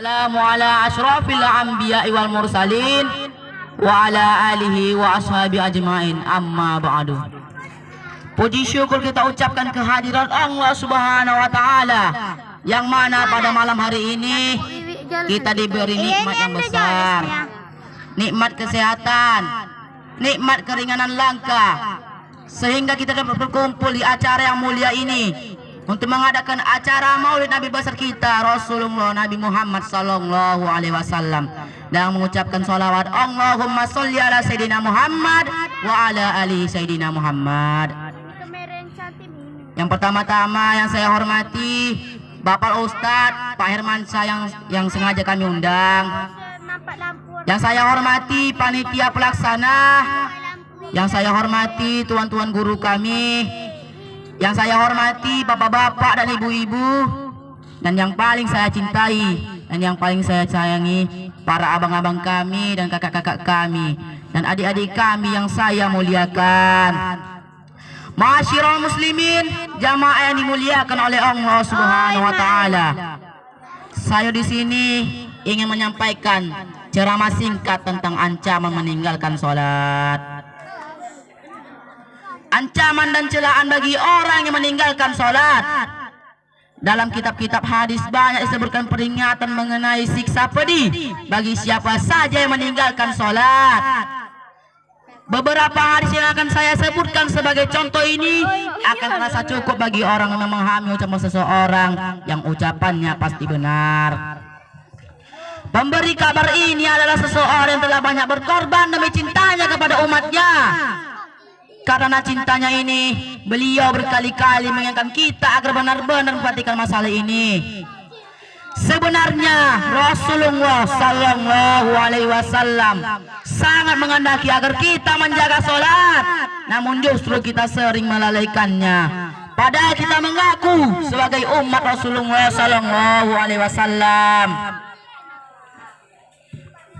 Assalamu ala asyrafil anbiya'i wal mursalin wa ala alihi wa ashabi ajmain, amma ba'du. Puji syukur kita ucapkan kehadiran Allah Subhanahu wa taala, yang mana pada malam hari ini kita diberi nikmat yang besar, nikmat kesehatan, nikmat keringanan langkah, sehingga kita dapat berkumpul di acara yang mulia ini untuk mengadakan acara Maulid Nabi besar kita Rasulullah Nabi Muhammad sallallahu alaihi wasallam, dan mengucapkan salawat Allahumma sholli ala Sayyidina Muhammad wa ala ali Sayyidina Muhammad. Yang pertama-tama yang saya hormati Bapak Ustadz Pak Hermansyah yang sengaja kami undang. Yang saya hormati panitia pelaksana, yang saya hormati tuan-tuan guru kami, yang saya hormati bapak-bapak dan ibu-ibu, dan yang paling saya cintai dan yang paling saya sayangi para abang-abang kami dan kakak-kakak kami dan adik-adik kami yang saya muliakan. Ma'asyiral muslimin, jamaah yang dimuliakan oleh Allah Subhanahu wa taala. Saya di sini ingin menyampaikan ceramah singkat tentang ancaman meninggalkan sholat. Ancaman dan celaan bagi orang yang meninggalkan sholat. Dalam kitab-kitab hadis banyak disebutkan peringatan mengenai siksa pedih bagi siapa saja yang meninggalkan sholat. Beberapa hadis yang akan saya sebutkan sebagai contoh ini akan terasa cukup bagi orang yang memahami ucapan seseorang yang ucapannya pasti benar. Pemberi kabar ini adalah seseorang yang telah banyak berkorban demi cintanya kepada umatnya. Karena cintanya ini, beliau berkali-kali mengingatkan kita agar benar-benar memperhatikan masalah ini. Sebenarnya Rasulullah sallallahu alaihi wasallam sangat menghendaki agar kita menjaga sholat, namun justru kita sering melalaikannya. Padahal kita mengaku sebagai umat Rasulullah sallallahu alaihi wasallam.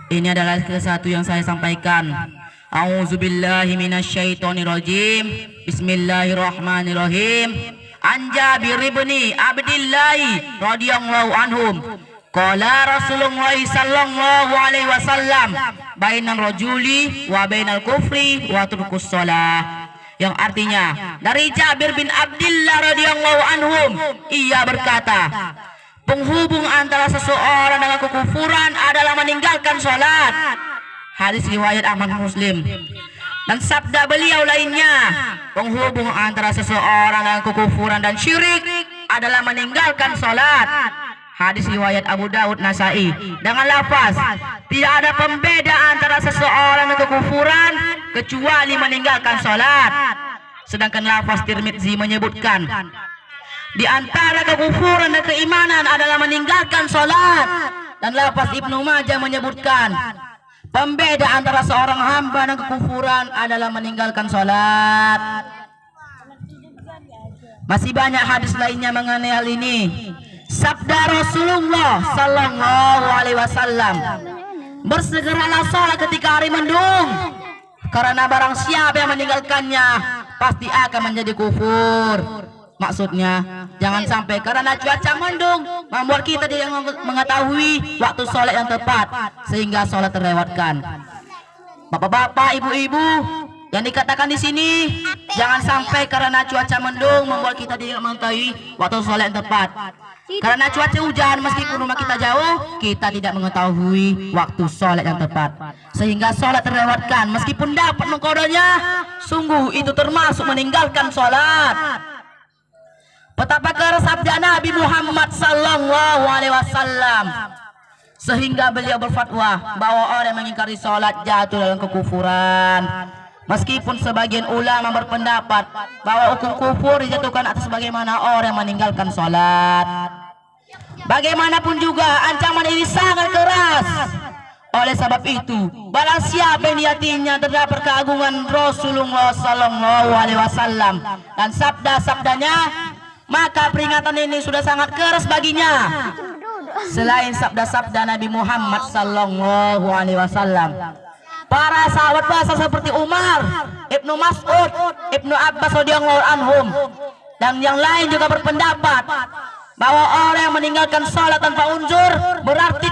Ini adalah satu yang saya sampaikan. A'udzubillahi minasyaitonirrajim. Bismillahirrahmanirrahim. An Jabir bin Abdillah radhiyallahu anhum qala Rasulullah sallallahu alaihi wasallam bainal rajuli wa bainal kufri wa turkus shalah, yang artinya dari Jabir bin Abdillah radhiyallahu anhum, ia berkata, penghubung antara seseorang dengan kekufuran adalah meninggalkan sholat. Hadis riwayat Ahmad Muslim. Dan sabda beliau lainnya, penghubung antara seseorang dengan kekufuran dan syirik adalah meninggalkan sholat. Hadis riwayat Abu Daud Nasai dengan lafaz, tidak ada pembeda antara seseorang dan kekufuran kecuali meninggalkan sholat. Sedangkan lafaz Tirmidzi menyebutkan, di antara kekufuran dan keimanan adalah meninggalkan sholat. Dan lafaz Ibnu Majah menyebutkan, pembeda antara seorang hamba dan kekufuran adalah meninggalkan sholat. Masih banyak hadis lainnya mengenai hal ini. Sabda Rasulullah sallallahu alaihi wasallam, bersegeralah sholat ketika hari mendung, karena barang siapa yang meninggalkannya pasti akan menjadi kufur. Maksudnya, jangan sampai karena cuaca mendung membuat kita tidak mengetahui waktu sholat yang tepat, sehingga sholat terlewatkan. Bapak-bapak, ibu-ibu yang dikatakan di sini, jangan sampai karena cuaca mendung membuat kita tidak mengetahui waktu sholat yang tepat. Karena cuaca hujan, meskipun rumah kita jauh, kita tidak mengetahui waktu sholat yang tepat, sehingga sholat terlewatkan. Meskipun dapat mengkodanya, sungguh itu termasuk meninggalkan sholat. Betapa keras sabda Nabi Muhammad sallallahu alaihi wasallam, sehingga beliau berfatwa bahwa orang yang mengingkari sholat jatuh dalam kekufuran. Meskipun sebagian ulama berpendapat bahwa hukum kufur dijatuhkan atas bagaimana orang yang meninggalkan sholat. Bagaimanapun juga ancaman ini sangat keras. Oleh sebab itu, barang siapa yang di hatinya terdapat keagungan Rasulullah sallallahu alaihi wasallam dan sabda-sabdanya, maka peringatan ini sudah sangat keras baginya. Selain sabda-sabda Nabi Muhammad sallallahu alaihi wasallam, para sahabat besar seperti Umar, Ibnu Mas'ud, Ibnu Abbas radhiyallahu anhum, dan yang lain juga berpendapat bahwa orang yang meninggalkan sholat tanpa unzur berarti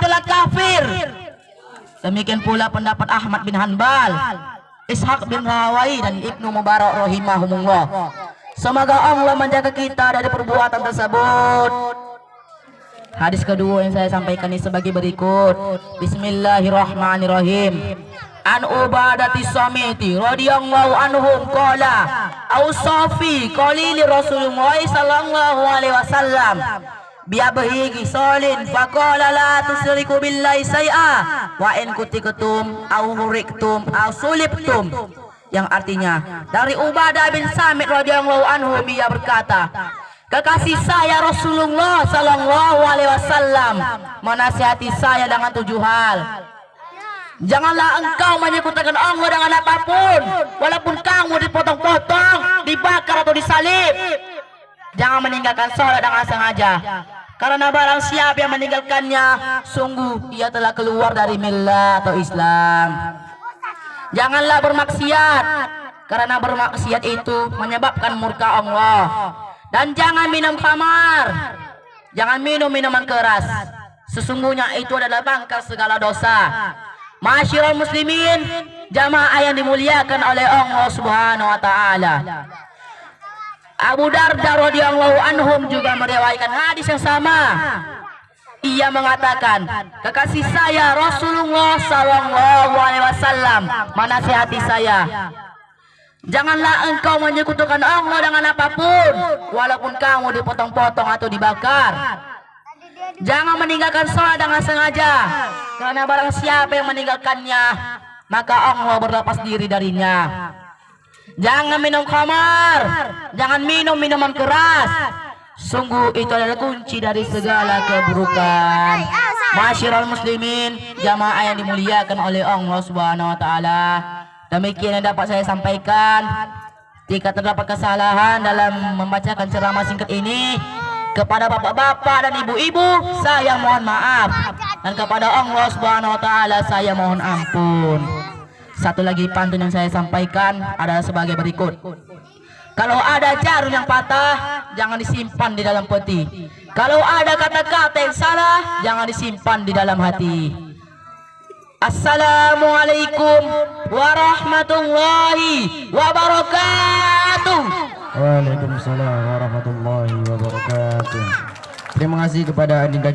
Demikian pula pendapat Ahmad bin Hanbal, Ishaq bin Rahawai dan Ibnu Mubarak rahimahumullah. Semoga Allah menjaga kita dari perbuatan tersebut. Hadis kedua yang saya sampaikan ini sebagai berikut. Bismillahirrahmanirrahim. An Ubadati Samiti radhiyallahu anhum qala ausafi qalili Rasulullah sallallahu alaihi wasallam biabhihi salin faqala la tusriku billahi say'a wa in kutiktum aw huriktum aw sulibtum, yang artinya dari Ubadah bin Samit radhiyallahu anhu, dia berkata, kekasih saya Rasulullah sallallahu alaihi wasallam menasihati saya dengan 7 hal. Janganlah engkau menyekutukan Allah dengan apapun, walaupun kamu dipotong-potong, dibakar atau disalib. Jangan meninggalkan sholat dengan sengaja, karena barang siapa yang meninggalkannya, sungguh ia telah keluar dari millah atau Islam. Janganlah bermaksiat, karena bermaksiat itu menyebabkan murka Allah. Dan jangan minum khamar, jangan minum minuman keras, sesungguhnya itu adalah pangkal segala dosa. Masyarul muslimin, jamaah yang dimuliakan oleh Allah Subhanahu wa taala. Abu Darda radhiyallahu anhum juga meriwayatkan hadis yang sama. Ia mengatakan, kekasih saya Rasulullah sallallahu alaihi wasallam menasihati saya, janganlah engkau menyekutukan Allah dengan apapun, walaupun kamu dipotong-potong atau dibakar. Jangan meninggalkan sholat dengan sengaja, karena barang siapa yang meninggalkannya, maka Allah berlepas diri darinya. Jangan minum khamar, jangan minum minuman keras, sungguh itu adalah kunci dari segala keburukan. Masyarul muslimin, jamaah yang dimuliakan oleh Allah Subhanahu wa taala, demikian yang dapat saya sampaikan. Jika terdapat kesalahan dalam membacakan ceramah singkat ini, kepada bapak-bapak dan ibu-ibu saya mohon maaf, dan kepada Allah Subhanahu wa taala saya mohon ampun. Satu lagi pantun yang saya sampaikan adalah sebagai berikut. Kalau ada jarum yang patah, jangan disimpan di dalam peti. Kalau ada kata-kata yang salah, jangan disimpan di dalam hati. Assalamualaikum warahmatullahi wabarakatuh. Waalaikumsalam warahmatullahi wabarakatuh. Terima kasih kepada Adinda